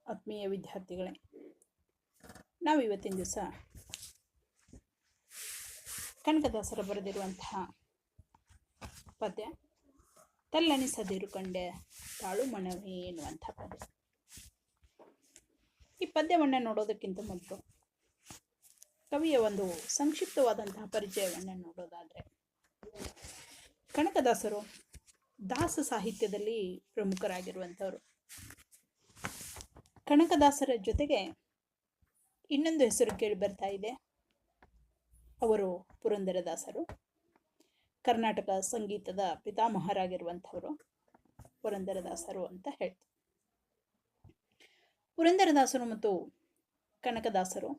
ಆತ್ಮೀಯ ವಿದ್ಯಾರ್ಥಿಗಳೇ, ನಾವು ಇವತ್ತಿನ ದಿವಸ ಕನಕದಾಸರು ಬರೆದಿರುವಂತಹ ಪದ್ಯ ತಲ್ಲಣಿಸದಿರು ಕಂಡೆ ತಾಳು ಮನವಿ ಎನ್ನುವಂಥ ಪದ್ಯ. ಈ ಪದ್ಯವನ್ನು ನೋಡೋದಕ್ಕಿಂತ ಮೊದಲು ಕವಿಯ ಒಂದು ಸಂಕ್ಷಿಪ್ತವಾದಂತಹ ಪರಿಚಯವನ್ನು ನೋಡೋದಾದರೆ, ಕನಕದಾಸರು ದಾಸ ಸಾಹಿತ್ಯದಲ್ಲಿ ಪ್ರಮುಖರಾಗಿರುವಂಥವರು. ಕನಕದಾಸರ ಜೊತೆಗೆ ಇನ್ನೊಂದು ಹೆಸರು ಕೇಳಿ ಬರ್ತಾ ಇದೆ. ಅವರು ಪುರಂದರದಾಸರು. ಕರ್ನಾಟಕ ಸಂಗೀತದ ಪಿತಾಮಹರಾಗಿರುವಂಥವರು ಪುರಂದರದಾಸರು ಅಂತ ಹೇಳ್ತಾರೆ. ಪುರಂದರದಾಸರು ಮತ್ತು ಕನಕದಾಸರು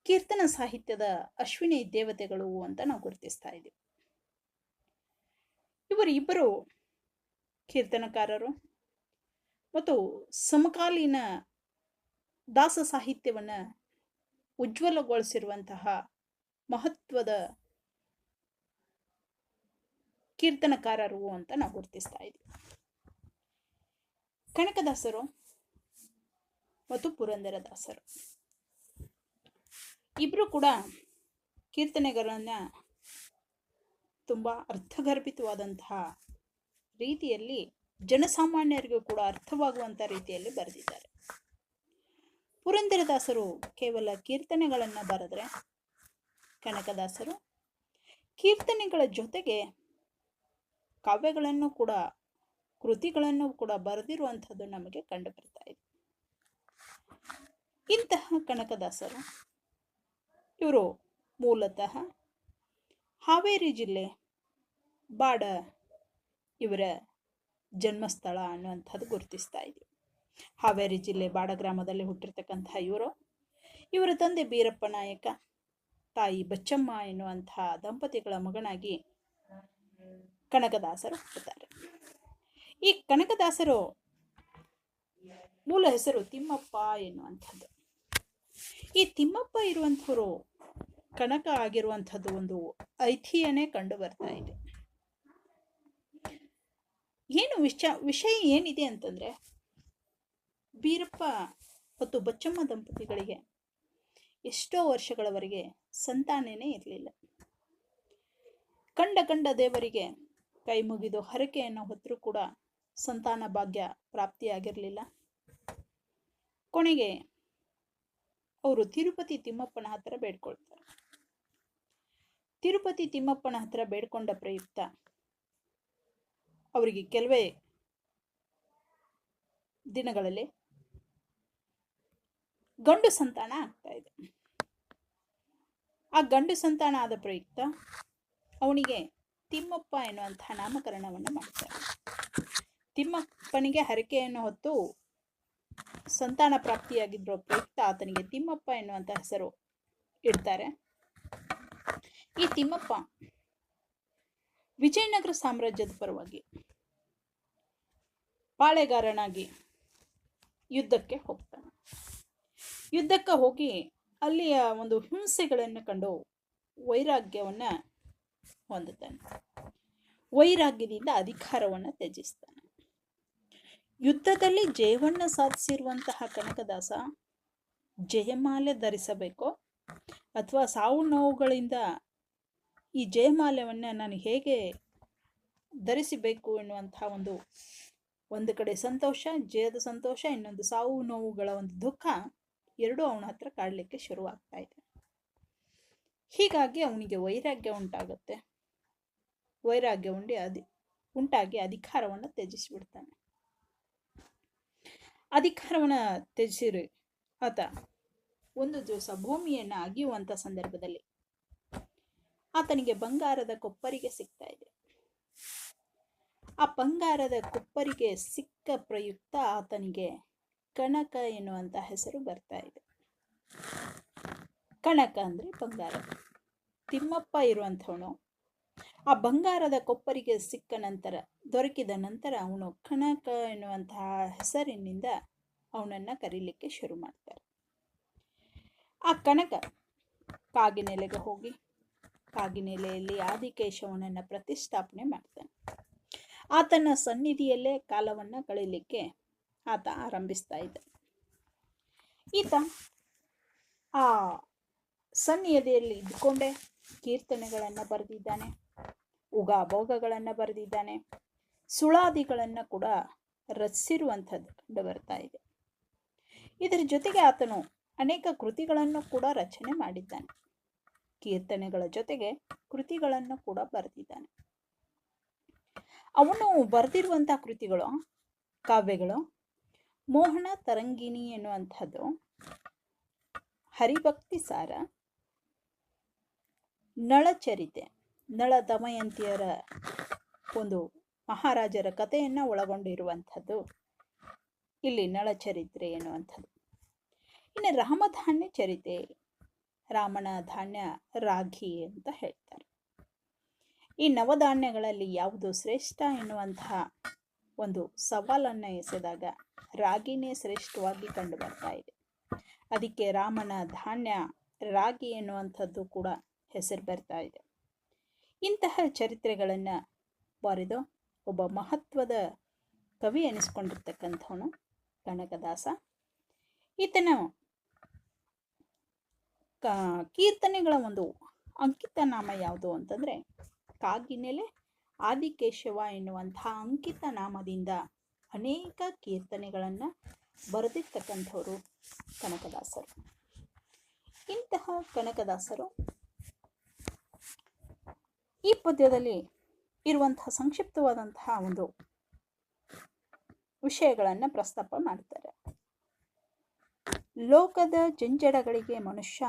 ಕೀರ್ತನ ಸಾಹಿತ್ಯದ ಅಶ್ವಿನಿ ದೇವತೆಗಳು ಅಂತ ನಾವು ಗುರುತಿಸ್ತಾ ಇದ್ದೀವಿ. ಇವರಿಬ್ಬರು ಕೀರ್ತನಕಾರರು ಮತ್ತು ಸಮಕಾಲೀನ ದಾಸ ಸಾಹಿತ್ಯವನ್ನು ಉಜ್ವಲಗೊಳಿಸಿರುವಂತಹ ಮಹತ್ವದ ಕೀರ್ತನಕಾರರು ಅಂತ ನಾವು ಗುರುತಿಸ್ತಾ ಇದ್ದೀವಿ. ಕನಕದಾಸರು ಮತ್ತು ಪುರಂದರದಾಸರು ಇಬ್ಬರು ಕೂಡ ಕೀರ್ತನೆಗಳನ್ನು ತುಂಬ ಅರ್ಥಗರ್ಭಿತವಾದಂತಹ ರೀತಿಯಲ್ಲಿ ಜನಸಾಮಾನ್ಯರಿಗೂ ಕೂಡ ಅರ್ಥವಾಗುವಂಥ ರೀತಿಯಲ್ಲಿ ಬರೆದಿದ್ದಾರೆ. ಪುರಂದರದಾಸರು ಕೇವಲ ಕೀರ್ತನೆಗಳನ್ನು ಬರೆದ್ರೆ, ಕನಕದಾಸರು ಕೀರ್ತನೆಗಳ ಜೊತೆಗೆ ಕಾವ್ಯಗಳನ್ನು ಕೂಡ ಕೃತಿಗಳನ್ನು ಕೂಡ ಬರೆದಿರುವಂಥದ್ದು ನಮಗೆ ಕಂಡು ಬರ್ತಾ ಇದೆ. ಇಂತಹ ಕನಕದಾಸರು ಇವರು ಮೂಲತಃ ಹಾವೇರಿ ಜಿಲ್ಲೆ ಬಾಡ ಇವರ ಜನ್ಮಸ್ಥಳ ಅನ್ನುವಂಥದ್ದು ಗುರುತಿಸ್ತಾ ಇದ್ದೀವಿ. ಹಾವೇರಿ ಜಿಲ್ಲೆ ಬಾಡ ಗ್ರಾಮದಲ್ಲಿ ಹುಟ್ಟಿರ್ತಕ್ಕಂಥ ಇವರ ತಂದೆ ಬೀರಪ್ಪ ನಾಯಕ, ತಾಯಿ ಬಚ್ಚಮ್ಮ ಎನ್ನುವಂತಹ ದಂಪತಿಗಳ ಮಗನಾಗಿ ಕನಕದಾಸರು ಹುಟ್ಟುತ್ತಾರೆ. ಈ ಕನಕದಾಸರು ಮೂಲ ಹೆಸರು ತಿಮ್ಮಪ್ಪ ಎನ್ನುವಂಥದ್ದು. ಈ ತಿಮ್ಮಪ್ಪ ಇರುವಂಥವರು ಕನಕ ಆಗಿರುವಂಥದ್ದು ಒಂದು ಐತಿಹ್ಯನೇ ಕಂಡು ಬರ್ತಾ ಇದೆ. ಏನು ವಿಷಯ ಏನಿದೆ ಅಂತಂದ್ರೆ, ಬೀರಪ್ಪ ಮತ್ತು ಬಚ್ಚಮ್ಮ ದಂಪತಿಗಳಿಗೆ ಎಷ್ಟೋ ವರ್ಷಗಳವರೆಗೆ ಸಂತಾನನೇ ಇರಲಿಲ್ಲ. ಕಂಡ ದೇವರಿಗೆ ಕೈ ಮುಗಿದು ಹರಕೆಯನ್ನು ಹೊತ್ತರೂ ಕೂಡ ಸಂತಾನ ಭಾಗ್ಯ ಪ್ರಾಪ್ತಿಯಾಗಿರಲಿಲ್ಲ. ಕೊನೆಗೆ ಅವರು ತಿರುಪತಿ ತಿಮ್ಮಪ್ಪನ ಹತ್ರ ಬೇಡ್ಕೊಳ್ತಾರೆ. ತಿರುಪತಿ ತಿಮ್ಮಪ್ಪನ ಹತ್ರ ಬೇಡ್ಕೊಂಡ ಪ್ರಯುಕ್ತ ಅವರಿಗೆ ಕೆಲವೇ ದಿನಗಳಲ್ಲಿ ಗಂಡು ಸಂತಾನ ಆಗ್ತಾ ಇದೆ. ಆ ಗಂಡು ಸಂತಾನ ಆದ ಪ್ರಯುಕ್ತ ಅವನಿಗೆ ತಿಮ್ಮಪ್ಪ ಎನ್ನುವಂತಹ ನಾಮಕರಣವನ್ನು ಮಾಡ್ತಾರೆ. ತಿಮ್ಮಪ್ಪನಿಗೆ ಹರಕೆಯನ್ನು ಹೊತ್ತು ಸಂತಾನ ಪ್ರಾಪ್ತಿಯಾಗಿರೋ ಪ್ರಯುಕ್ತ ಆತನಿಗೆ ತಿಮ್ಮಪ್ಪ ಎನ್ನುವಂಥ ಹೆಸರು ಇಡ್ತಾರೆ. ಈ ತಿಮ್ಮಪ್ಪ ವಿಜಯನಗರ ಸಾಮ್ರಾಜ್ಯದ ಪರವಾಗಿ ಪಾಳೆಗಾರನಾಗಿ ಯುದ್ಧಕ್ಕೆ ಹೋಗ್ತಾನೆ. ಯುದ್ಧಕ್ಕೆ ಹೋಗಿ ಅಲ್ಲಿಯ ಒಂದು ಹಿಂಸೆಗಳನ್ನು ಕಂಡು ವೈರಾಗ್ಯವನ್ನು ಹೊಂದುತ್ತಾನೆ. ವೈರಾಗ್ಯದಿಂದ ಅಧಿಕಾರವನ್ನು ತ್ಯಜಿಸ್ತಾನೆ. ಯುದ್ಧದಲ್ಲಿ ಜಯವನ್ನು ಸಾಧಿಸಿರುವಂತಹ ಕನಕದಾಸ ಜಯಮಾಲೆ ಧರಿಸಬೇಕೋ ಅಥವಾ ಸಾವು ನೋವುಗಳಿಂದ ಈ ಜಯಮಾಲೆಯನ್ನು ನಾನು ಹೇಗೆ ಧರಿಸಬೇಕು ಎನ್ನುವಂತಹ ಒಂದು ಕಡೆ ಸಂತೋಷ, ಜಯದ ಸಂತೋಷ, ಇನ್ನೊಂದು ಸಾವು ನೋವುಗಳ ಒಂದು ದುಃಖ ಎರಡೂ ಅವನ ಹತ್ರ ಕಾಡಲಿಕ್ಕೆ ಶುರುವಾಗ್ತಾ ಇದೆ. ಹೀಗಾಗಿ ಅವನಿಗೆ ವೈರಾಗ್ಯ ಉಂಟಾಗುತ್ತೆ. ವೈರಾಗ್ಯ ಉಂಟಾಗಿ ಅಧಿಕಾರವನ್ನು ತ್ಯಜಿಸಿಬಿಡ್ತಾನೆ. ಅಧಿಕಾರವನ್ನು ತ್ಯಜಿಸಿ ಆತ ಒಂದು ದಿವಸ ಭೂಮಿಯನ್ನು ಅಗಿಯುವಂಥ ಸಂದರ್ಭದಲ್ಲಿ ಆತನಿಗೆ ಬಂಗಾರದ ಕೊಪ್ಪರಿಗೆ ಸಿಗ್ತಾ ಇದೆ. ಆ ಬಂಗಾರದ ಕೊಪ್ಪರಿಗೆ ಸಿಕ್ಕ ಪ್ರಯುಕ್ತ ಆತನಿಗೆ ಕನಕ ಎನ್ನುವಂಥ ಹೆಸರು ಬರ್ತಾ ಇದೆ. ಕನಕ ಅಂದರೆ ಬಂಗಾರ. ತಿಮ್ಮಪ್ಪ ಇರುವಂಥವನು ಆ ಬಂಗಾರದ ಕೊಪ್ಪರಿಗೆ ಸಿಕ್ಕ ನಂತರ, ದೊರಕಿದ ನಂತರ ಅವನು ಕನಕ ಎನ್ನುವಂತಹ ಹೆಸರಿನಿಂದ ಅವನನ್ನು ಕರೀಲಿಕ್ಕೆ ಶುರು ಮಾಡ್ತಾರೆ. ಆ ಕನಕ ಕಾಗಿನೆಲೆಗೆ ಹೋಗಿ ಕಾಗಿನೆಲೆಯಲ್ಲಿ ಆತ ಆರಂಭಿಸ್ತಾ ಇದ್ದ. ಈತ ಆ ಸನ್ನಿಧಿಯಲ್ಲಿ ಇದ್ದುಕೊಂಡೇ ಕೀರ್ತನೆಗಳನ್ನು ಬರೆದಿದ್ದಾನೆ, ಉಗಾಭೋಗಗಳನ್ನು ಬರೆದಿದ್ದಾನೆ, ಸುಳಾದಿಗಳನ್ನು ಕೂಡ ರಚಿಸಿರುವಂಥದ್ದು ಕಂಡು ಬರ್ತಾ ಇದೆ. ಇದರ ಜೊತೆಗೆ ಆತನು ಅನೇಕ ಕೃತಿಗಳನ್ನು ಕೂಡ ರಚನೆ ಮಾಡಿದ್ದಾನೆ. ಕೀರ್ತನೆಗಳ ಜೊತೆಗೆ ಕೃತಿಗಳನ್ನು ಕೂಡ ಬರೆದಿದ್ದಾನೆ. ಅವನು ಬರೆದಿರುವಂತಹ ಕೃತಿಗಳು, ಕಾವ್ಯಗಳು ಮೋಹನ ತರಂಗಿಣಿ ಎನ್ನುವಂಥದ್ದು, ಹರಿಭಕ್ತಿ ಸಾರ, ನಳಚರಿತೆ, ನಳ ದಮಯಂತಿಯರ ಒಂದು ಮಹಾರಾಜರ ಕಥೆಯನ್ನು ಒಳಗೊಂಡಿರುವಂಥದ್ದು ಇಲ್ಲಿ ನಳಚರಿತ್ರೆ ಎನ್ನುವಂಥದ್ದು. ಇನ್ನು ರಾಮಧಾನ್ಯ ಚರಿತೆ, ರಾಮನ ಧಾನ್ಯ ರಾಗಿ ಅಂತ ಹೇಳ್ತಾರೆ. ಈ ನವಧಾನ್ಯಗಳಲ್ಲಿ ಯಾವುದು ಶ್ರೇಷ್ಠ ಎನ್ನುವಂತಹ ಒಂದು ಸವಾಲನ್ನು ಎಸೆದಾಗ ರಾಗಿನೇ ಶ್ರೇಷ್ಠವಾಗಿ ಕಂಡು ಬರ್ತಾ ಇದೆ. ಅದಕ್ಕೆ ರಾಮನ ಧಾನ್ಯ ರಾಗಿ ಎನ್ನುವಂಥದ್ದು ಕೂಡ ಹೆಸರು ಬರ್ತಾ ಇದೆ. ಇಂತಹ ಚರಿತ್ರೆಗಳನ್ನು ಬರೆದು ಒಬ್ಬ ಮಹತ್ವದ ಕವಿ ಎನಿಸ್ಕೊಂಡಿರ್ತಕ್ಕಂಥವನು ಕನಕದಾಸ. ಈತನ ಕೀರ್ತನೆಗಳ ಒಂದು ಅಂಕಿತ ನಾಮ ಯಾವುದು ಅಂತಂದರೆ ಕಾಗಿನೆಲೆ ಆದಿಕೇಶವ ಎನ್ನುವಂತಹ ಅಂಕಿತ ನಾಮದಿಂದ ಅನೇಕ ಕೀರ್ತನೆಗಳನ್ನು ಬರೆದಿರ್ತಕ್ಕಂಥವರು ಕನಕದಾಸರು. ಇಂತಹ ಕನಕದಾಸರು ಈ ಪದ್ಯದಲ್ಲಿ ಇರುವಂತಹ ಸಂಕ್ಷಿಪ್ತವಾದಂತಹ ಒಂದು ವಿಷಯಗಳನ್ನು ಪ್ರಸ್ತಾಪ ಮಾಡ್ತಾರೆ. ಲೋಕದ ಜಂಜಡಗಳಿಗೆ ಮನುಷ್ಯ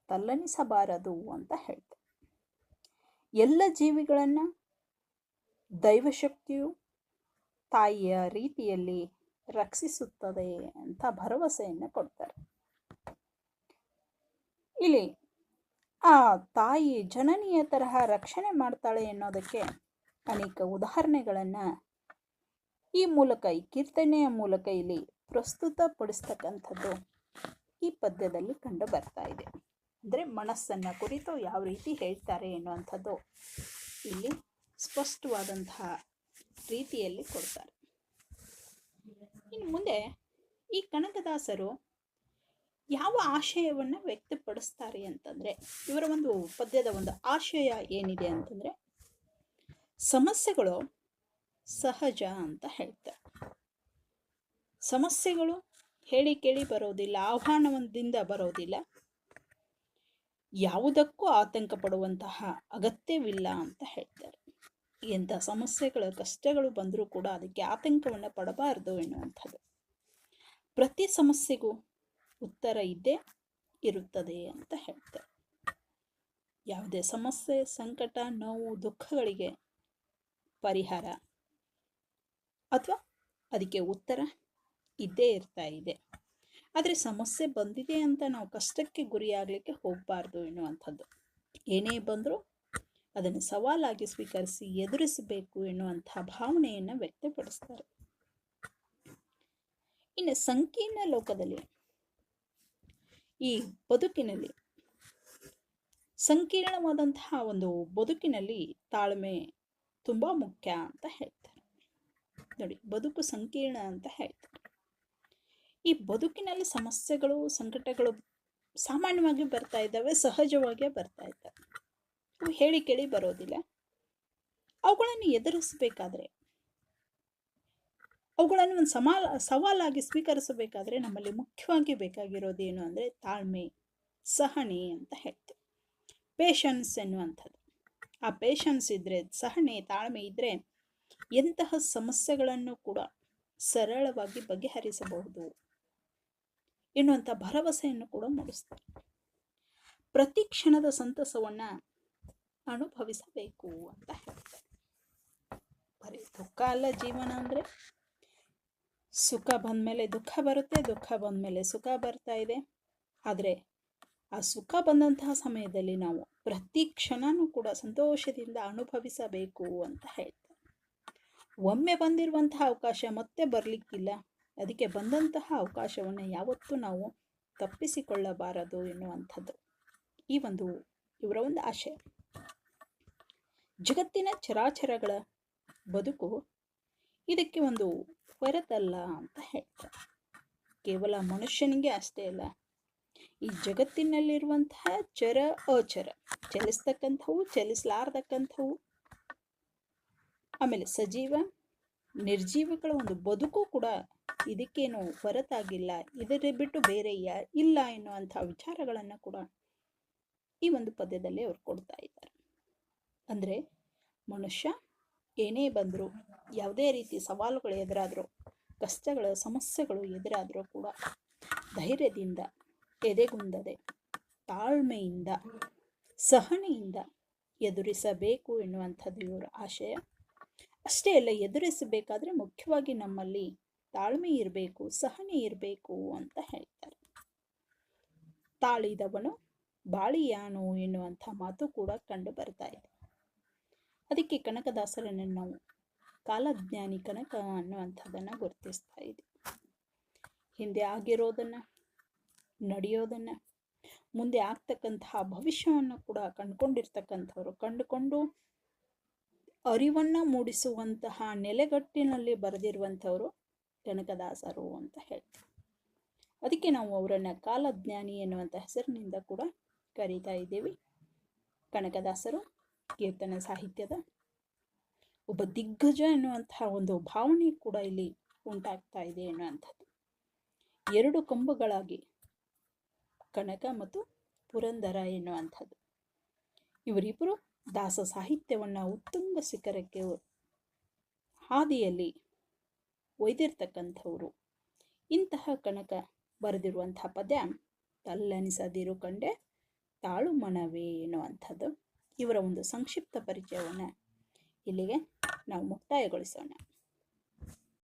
ತಲ್ಲಣಿಸಬಾರದು ಅಂತ ಹೇಳ್ತಾರೆ. ಎಲ್ಲ ಜೀವಿಗಳನ್ನು ದೈವಶಕ್ತಿಯು ತಾಯಿಯ ರೀತಿಯಲ್ಲಿ ರಕ್ಷಿಸುತ್ತದೆ ಅಂತ ಭರವಸೆಯನ್ನು ಕೊಡ್ತಾರೆ. ಇಲ್ಲಿ ಆ ತಾಯಿ ಜನನಿಯ ತರಹ ರಕ್ಷಣೆ ಮಾಡ್ತಾಳೆ ಎನ್ನೋದಕ್ಕೆ ಅನೇಕ ಉದಾಹರಣೆಗಳನ್ನು ಈ ಮೂಲಕ, ಈ ಕೀರ್ತನೆಯ ಮೂಲಕ ಇಲ್ಲಿ ಪ್ರಸ್ತುತಪಡಿಸ್ತಕ್ಕಂಥದ್ದು ಈ ಪದ್ಯದಲ್ಲಿ ಕಂಡು ಬರ್ತಾ ಇದೆ. ಅಂದರೆ ಮನಸ್ಸನ್ನು ಕುರಿತು ಯಾವ ರೀತಿ ಹೇಳ್ತಾರೆ ಎನ್ನುವಂಥದ್ದು ಇಲ್ಲಿ ಸ್ಪಷ್ಟವಾದಂತಹ ರೀತಿಯಲ್ಲಿ ಕೊಡ್ತಾರೆ. ಇನ್ನು ಮುಂದೆ ಈ ಕನಕದಾಸರು ಯಾವ ಆಶಯವನ್ನು ವ್ಯಕ್ತಪಡಿಸ್ತಾರೆ ಅಂತಂದರೆ, ಇವರ ಒಂದು ಪದ್ಯದ ಒಂದು ಆಶಯ ಏನಿದೆ ಅಂತಂದರೆ, ಸಮಸ್ಯೆಗಳು ಸಹಜ ಅಂತ ಹೇಳ್ತಾರೆ. ಸಮಸ್ಯೆಗಳು ಹೇಳಿ ಕೇಳಿ ಬರೋದಿಲ್ಲ, ಆಹ್ವಾನದಿಂದ ಬರೋದಿಲ್ಲ, ಯಾವುದಕ್ಕೂ ಆತಂಕ ಪಡುವಂತಹ ಅಗತ್ಯವಿಲ್ಲ ಅಂತ ಹೇಳ್ತಾರೆ. ಎಂಥ ಸಮಸ್ಯೆಗಳು ಕಷ್ಟಗಳು ಬಂದರೂ ಕೂಡ ಅದಕ್ಕೆ ಆತಂಕವನ್ನು ಪಡಬಾರದು ಎನ್ನುವಂಥದ್ದು. ಪ್ರತಿ ಸಮಸ್ಯೆಗೂ ಉತ್ತರ ಇದ್ದೇ ಇರುತ್ತದೆ ಅಂತ ಹೇಳ್ತಾರೆ. ಯಾವುದೇ ಸಮಸ್ಯೆ, ಸಂಕಟ, ನೋವು, ದುಃಖಗಳಿಗೆ ಪರಿಹಾರ ಅಥವಾ ಅದಕ್ಕೆ ಉತ್ತರ ಇದ್ದೇ ಇರ್ತಾ ಇದೆ. ಆದರೆ ಸಮಸ್ಯೆ ಬಂದಿದೆ ಅಂತ ನಾವು ಕಷ್ಟಕ್ಕೆ ಗುರಿಯಾಗಲಿಕ್ಕೆ ಹೋಗಬಾರ್ದು ಎನ್ನುವಂಥದ್ದು. ಏನೇ ಬಂದರೂ ಅದನ್ನು ಸವಾಲಾಗಿ ಸ್ವೀಕರಿಸಿ ಎದುರಿಸಬೇಕು ಎನ್ನುವಂಥ ಭಾವನೆಯನ್ನು ವ್ಯಕ್ತಪಡಿಸ್ತಾರೆ. ಇನ್ನು ಸಂಕೀರ್ಣ ಲೋಕದಲ್ಲಿ, ಈ ಬದುಕಿನಲ್ಲಿ, ಸಂಕೀರ್ಣವಾದಂತಹ ಒಂದು ಬದುಕಿನಲ್ಲಿ ತಾಳ್ಮೆ ತುಂಬ ಮುಖ್ಯ ಅಂತ ಹೇಳ್ತಾರೆ. ನೋಡಿ, ಬದುಕು ಸಂಕೀರ್ಣ ಅಂತ ಹೇಳ್ತಾರೆ. ಈ ಬದುಕಿನಲ್ಲಿ ಸಮಸ್ಯೆಗಳು, ಸಂಕಟಗಳು ಸಾಮಾನ್ಯವಾಗಿ ಬರ್ತಾ ಇದ್ದಾವೆ, ಸಹಜವಾಗಿಯೇ ಬರ್ತಾ ಇದ್ದಾವೆ. ಅವು ಹೇಳಿ ಕೇಳಿ ಬರೋದಿಲ್ಲ. ಅವುಗಳನ್ನು ಎದುರಿಸಬೇಕಾದ್ರೆ, ಅವುಗಳನ್ನು ಒಂದು ಸವಾಲಾಗಿ ಸ್ವೀಕರಿಸಬೇಕಾದ್ರೆ ನಮ್ಮಲ್ಲಿ ಮುಖ್ಯವಾಗಿ ಬೇಕಾಗಿರೋದು ಏನು ಅಂದರೆ ತಾಳ್ಮೆ, ಸಹನೆ ಅಂತ ಹೇಳ್ತೀವಿ. ಪೇಷನ್ಸ್ ಎನ್ನುವಂಥದ್ದು. ಆ ಪೇಷನ್ಸ್ ಇದ್ದರೆ, ಸಹನೆ, ತಾಳ್ಮೆ ಇದ್ದರೆ ಎಂತಹ ಸಮಸ್ಯೆಗಳನ್ನು ಕೂಡ ಸರಳವಾಗಿ ಬಗೆಹರಿಸಬಹುದು ಎನ್ನುವಂಥ ಭರವಸೆಯನ್ನು ಕೂಡ ಮೂಡಿಸ್ತಾರೆ. ಪ್ರತಿ ಕ್ಷಣದ ಸಂತಸವನ್ನು ಅನುಭವಿಸಬೇಕು ಅಂತ ಹೇಳ್ತಾರೆ. ಬರೀ ದುಃಖ ಅಲ್ಲ ಜೀವನ ಅಂದರೆ. ಸುಖ ಬಂದಮೇಲೆ ದುಃಖ ಬರುತ್ತೆ, ದುಃಖ ಬಂದಮೇಲೆ ಸುಖ ಬರ್ತಾ ಇದೆ. ಆದರೆ ಆ ಸುಖ ಬಂದಂತಹ ಸಮಯದಲ್ಲಿ ನಾವು ಪ್ರತಿ ಕ್ಷಣನೂ ಕೂಡ ಸಂತೋಷದಿಂದ ಅನುಭವಿಸಬೇಕು ಅಂತ ಹೇಳ್ತಾರೆ. ಒಮ್ಮೆ ಬಂದಿರುವಂತಹ ಅವಕಾಶ ಮತ್ತೆ ಬರಲಿಕ್ಕಿಲ್ಲ. ಅದಕ್ಕೆ ಬಂದಂತಹ ಅವಕಾಶವನ್ನು ಯಾವತ್ತೂ ನಾವು ತಪ್ಪಿಸಿಕೊಳ್ಳಬಾರದು ಎನ್ನುವಂಥದ್ದು ಇವರ ಒಂದು ಆಶಯ. ಜಗತ್ತಿನ ಚರಾಚರಗಳ ಬದುಕು ಇದಕ್ಕೆ ಒಂದು ಹೊರತಲ್ಲ ಅಂತ ಹೇಳ್ತಾರೆ. ಕೇವಲ ಮನುಷ್ಯನಿಗೆ ಅಷ್ಟೇ ಅಲ್ಲ, ಈ ಜಗತ್ತಿನಲ್ಲಿರುವಂತಹ ಚರ ಅಚರ, ಚಲಿಸ್ತಕ್ಕಂಥವು, ಚಲಿಸಲಾರ್ದಕ್ಕಂಥವು, ಆಮೇಲೆ ಸಜೀವ ನಿರ್ಜೀವಗಳ ಒಂದು ಬದುಕು ಕೂಡ ಇದಕ್ಕೇನು ಹೊರತಾಗಿಲ್ಲ, ಇದರ ಬಿಟ್ಟು ಬೇರೆ ಇಲ್ಲ ಎನ್ನುವಂಥ ವಿಚಾರಗಳನ್ನು ಕೂಡ ಈ ಒಂದು ಪದ್ಯದಲ್ಲಿ ಅವ್ರು ಕೊಡ್ತಾ ಇದ್ದಾರೆ. ಅಂದರೆ ಮನುಷ್ಯ ಏನೇ ಬಂದರೂ, ಯಾವುದೇ ರೀತಿ ಸವಾಲುಗಳು ಎದುರಾದರೂ, ಕಷ್ಟಗಳ ಸಮಸ್ಯೆಗಳು ಎದುರಾದರೂ ಕೂಡ ಧೈರ್ಯದಿಂದ, ಎದೆಗುಂದದೆ, ತಾಳ್ಮೆಯಿಂದ, ಸಹನೆಯಿಂದ ಎದುರಿಸಬೇಕು ಎನ್ನುವಂಥದ್ದು ಇವರ ಆಶಯ. ಅಷ್ಟೇ ಅಲ್ಲ, ಎದುರಿಸಬೇಕಾದ್ರೆ ಮುಖ್ಯವಾಗಿ ನಮ್ಮಲ್ಲಿ ತಾಳ್ಮೆ ಇರಬೇಕು, ಸಹನೆ ಇರಬೇಕು ಅಂತ ಹೇಳ್ತಾರೆ. ತಾಳಿದವನು ಬಾಳಿಯಾನು ಎನ್ನುವಂಥ ಮಾತು ಕೂಡ ಕಂಡು ಬರ್ತಾ ಇದೆ. ಅದಕ್ಕೆ ಕನಕದಾಸರನ್ನು ನಾವು ಕಾಲಜ್ಞಾನಿ ಕನಕ ಅನ್ನುವಂಥದ್ದನ್ನು ಗುರುತಿಸ್ತಾ ಇದ್ದೀವಿ. ಹಿಂದೆ ಆಗಿರೋದನ್ನು, ನಡೆಯೋದನ್ನು, ಮುಂದೆ ಆಗ್ತಕ್ಕಂತಹ ಭವಿಷ್ಯವನ್ನು ಕೂಡ ಕಂಡುಕೊಂಡಿರ್ತಕ್ಕಂಥವ್ರು, ಕಂಡುಕೊಂಡು ಅರಿವನ್ನು ಮೂಡಿಸುವಂತಹ ನೆಲೆಗಟ್ಟಿನಲ್ಲಿ ಬರೆದಿರುವಂಥವರು ಕನಕದಾಸರು ಅಂತ ಹೇಳ್ತಾರೆ. ಅದಕ್ಕೆ ನಾವು ಅವರನ್ನು ಕಾಲಜ್ಞಾನಿ ಎನ್ನುವಂಥ ಹೆಸರಿನಿಂದ ಕೂಡ ಕರೀತಾ ಇದ್ದೀವಿ. ಕನಕದಾಸರು ಕೀರ್ತನ ಸಾಹಿತ್ಯದ ಒಬ್ಬ ದಿಗ್ಗಜ ಎನ್ನುವಂತಹ ಒಂದು ಭಾವನೆ ಕೂಡ ಇಲ್ಲಿ ಉಂಟಾಗ್ತಾ ಇದೆ ಎನ್ನುವಂಥದ್ದು. ಎರಡು ಕಂಬಗಳಾಗಿ ಕನಕ ಮತ್ತು ಪುರಂದರ ಎನ್ನುವಂಥದ್ದು, ಇವರಿಬ್ಬರು ದಾಸ ಸಾಹಿತ್ಯವನ್ನು ಉತ್ತುಂಗ ಶಿಖರಕ್ಕೆ ಹಾದಿಯಲ್ಲಿ ಒಯ್ದಿರ್ತಕ್ಕಂಥವ್ರು. ಇಂತಹ ಕನಕ ಬರೆದಿರುವಂತಹ ಪದ್ಯ ತಲ್ಲನಿಸದಿರು ಕಂಡೆ ತಾಳು ಮನವೇ ಎನ್ನುವಂಥದ್ದು. ಇವರ ಒಂದು ಸಂಕ್ಷಿಪ್ತ ಪರಿಚಯವನ್ನು ಇಲ್ಲಿಗೆ ನಾವು ಮುಕ್ತಾಯಗೊಳಿಸೋಣ.